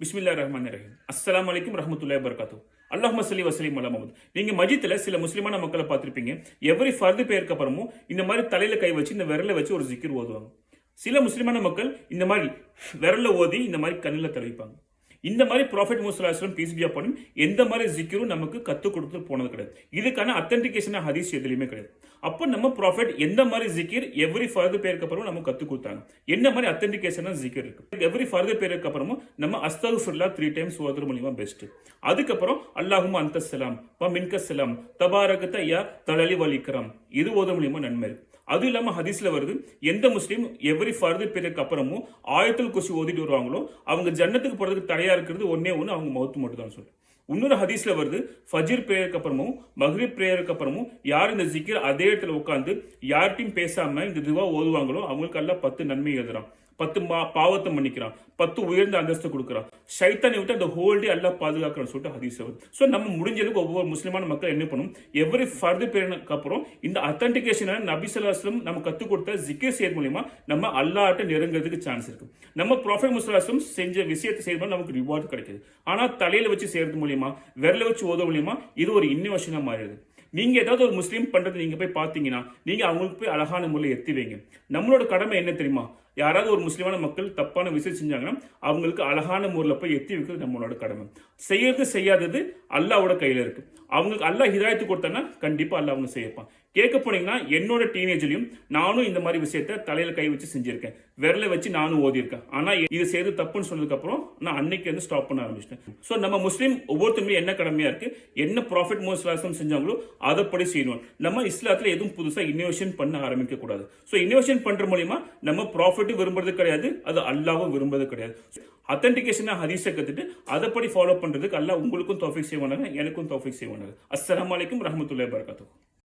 பிஸ்மில்லா ரஹ்மான் ரஹீம். அஸ்ஸலாமு அலைக்கும் ரஹ்மத்துல்லாஹி வபரகாத்துஹு. அல்லாஹும்ம ஸல்லி வஸல்லிம் அலா முஹம்மத். நீங்க மஜித்ல சில முஸ்லிமான மக்களை பார்த்திருப்பீங்க. எவ்ரி ஃபர்து பேருக்கு அப்புறமும் இந்த மாதிரி தலையில கை வச்சு இந்த விரல வச்சு ஒரு ஜிக்ர் ஓதுவாங்க. சில முஸ்லிமான மக்கள் இந்த மாதிரி விரல ஓதி இந்த மாதிரி கண்ணில் தடவிப்பாங்க. இந்த மாதிரி prophet Muhammad piece B upon எந்த மாதிரி ஜிக்ரும் நமக்கு கற்றுக் கொடுத்து போனது கிடையாது. இதுக்கான அத்தன்டிகேஷன் ஹதீஸ் எதுலையுமே கிடையாது. அப்போ நம்ம ப்ராஃபெட் எந்த மாதிரி ஜிக்கிர் எவ்ரி ஃபர்து பேருக்கு அப்புறம் நமக்கு கற்றுக் கொடுத்தாங்க, என்ன மாதிரி அத்தன்டிகேஷனாக ஜிக்கிர் இருக்கு. எவ்ரி ஃபர்து பேருக்கு அப்புறமும் நம்ம அஸ்தகுஃபிருல்லா 3 times ஓதுறது மூலியமா பெஸ்ட். அதுக்கப்புறம் அல்லாஹும்ம அன்த ஸலாம் வ மின்க ஸலாம் தபாரகத யா தலலி வல் இக்ராம் இது ஓதுறது மூலியமா நன்மை இருக்கு. அது இல்லாம ஹதீஸ்ல வருது, எந்த முஸ்லீம் எவ்ரி ஃபர்து பேருக்கு அப்புறமும் ஆயத்துல் குர்சி ஓதிட்டு வருவாங்களோ அவங்க ஜன்னத்துக்கு போறதுக்கு தடையா இருக்கிறது ஒன்னே ஒன்று அவங்க மௌத்து மட்டும் தான் சொல்லிட்டு. இன்னொரு ஹதீஸ்ல வருது, ஃபஜ்ர் பிரேயருக்கு அப்புறமும் மக்ரிப் பிரேயருக்கு அப்புறமும் யார் இந்த ஜிக்கிர் அதே இடத்துல உட்காந்து யார்ட்டையும் பேசாம இந்த துவா ஓதுவாங்களோ அவங்களுக்கு எல்லாம் 10 நன்மை எழுதுறான், 10 பாவத்தை மன்னிக்கிறான், 10 உயர்ந்த அந்தஸ்து கொடுக்குறான், ஷைத்தானை விட்டு அந்த ஹோல் டே எல்லாம் பாதுகாக்கிறான்னு சொல்லிட்டு ஹதீஸ் வருது. ஸோ நம்ம முடிஞ்ச அளவுக்கு ஒவ்வொரு முஸ்லிமான மக்கள் என்ன பண்ணும், எவ்ரி ஃபர்து பேருக்கு அப்புறம் இந்த அத்தன்டிகேஷனை நபி ஸல்லல்லாஹு அலைஹி வஸல்லம் நம்ம கற்றுக் கொடுத்த ஜிக்கிர் செய்யறது மூலியமா நம்ம அல்லாஹ்ட்ட நெருங்கிறதுக்கு சான்ஸ் இருக்கு. நம்ம ப்ராஃபெட் முஹம்மது ஸல்லல்லாஹு அலைஹி வஸல்லம் செஞ்ச விஷயத்தை செய்யறது நமக்கு ரிவார்டு கிடைக்குது. ஆனா தலையில வச்சு செய்யறது மூலியமா விரல வச்சு ஓத மூலியமா இது ஒரு இன்னோவேஷனா மாறிடுது. நீங்க ஏதாவது ஒரு முஸ்லீம் பண்றது நீங்க போய் பாத்தீங்கன்னா நீங்க அவங்களுக்கு போய் அழகான முறையில் எத்தி வைங்க. நம்மளோட கடமை என்ன தெரியுமா, யாராவது ஒரு முஸ்லிமான மக்கள் தப்பான விஷயம் செஞ்சாங்கன்னா அவங்களுக்கு அழகான முறையில் போய் எத்தி வைக்கிறது நம்மளோட கடமை. செய்யறது செய்யாதது அல்லாஹ்வோட கையில இருக்கு. அவங்களுக்கு அல்லாஹ் ஹிதாயத்து கொடுத்தானா கண்டிப்பா அல்லாஹ் அவங்க செய்யப்பான். கேட்க போனீங்கன்னா என்னோட டீனேஜ்லயும் நானும் இந்த மாதிரி விஷயத்த தலையில கை வச்சு செஞ்சிருக்கேன், விரல வச்சு நானும் ஓதியிருக்கேன். ஆனா இது செய்யறது தப்புன்னு சொன்னதுக்கு அப்புறம் நான் அன்னைக்கு வந்து ஸ்டாப் பண்ண ஆரம்பிச்சிட்டேன். ஸோ நம்ம முஸ்லீம் ஒவ்வொருத்தருமே என்ன கடமையா இருக்கு, என்ன ப்ராஃபெட் முஹம்மது ஸல்லல்லாஹு அலைஹி வஸல்லம் செஞ்சாங்களோ அதைப்படி செய்யணும். நம்ம இஸ்லாத்துல எதுவும் புதுசா இன்னோவேஷன் பண்ண ஆரம்பிக்க கூடாது. ஸோ இன்னோவேஷன் பண்ற மூலியமா நம்ம ப்ராஃபிட்டும் விரும்புறது கிடையாது, அது அல்லாஹ்வும் விரும்புறது கிடையாது. அத்தன்டிகேஷனா ஹதீஸை கத்துட்டு அதைப்படி ஃபாலோ பண்றதுக்கு அல்லாஹ் உங்களுக்கும் தௌஃபீக் செய்வானாங்க, எனக்கும் தௌஃபீக் செய்வானாங்க. அஸ்ஸலாமு அலைக்கும் ரஹ்மத்துல்லாஹி வபரகாத்துஹு.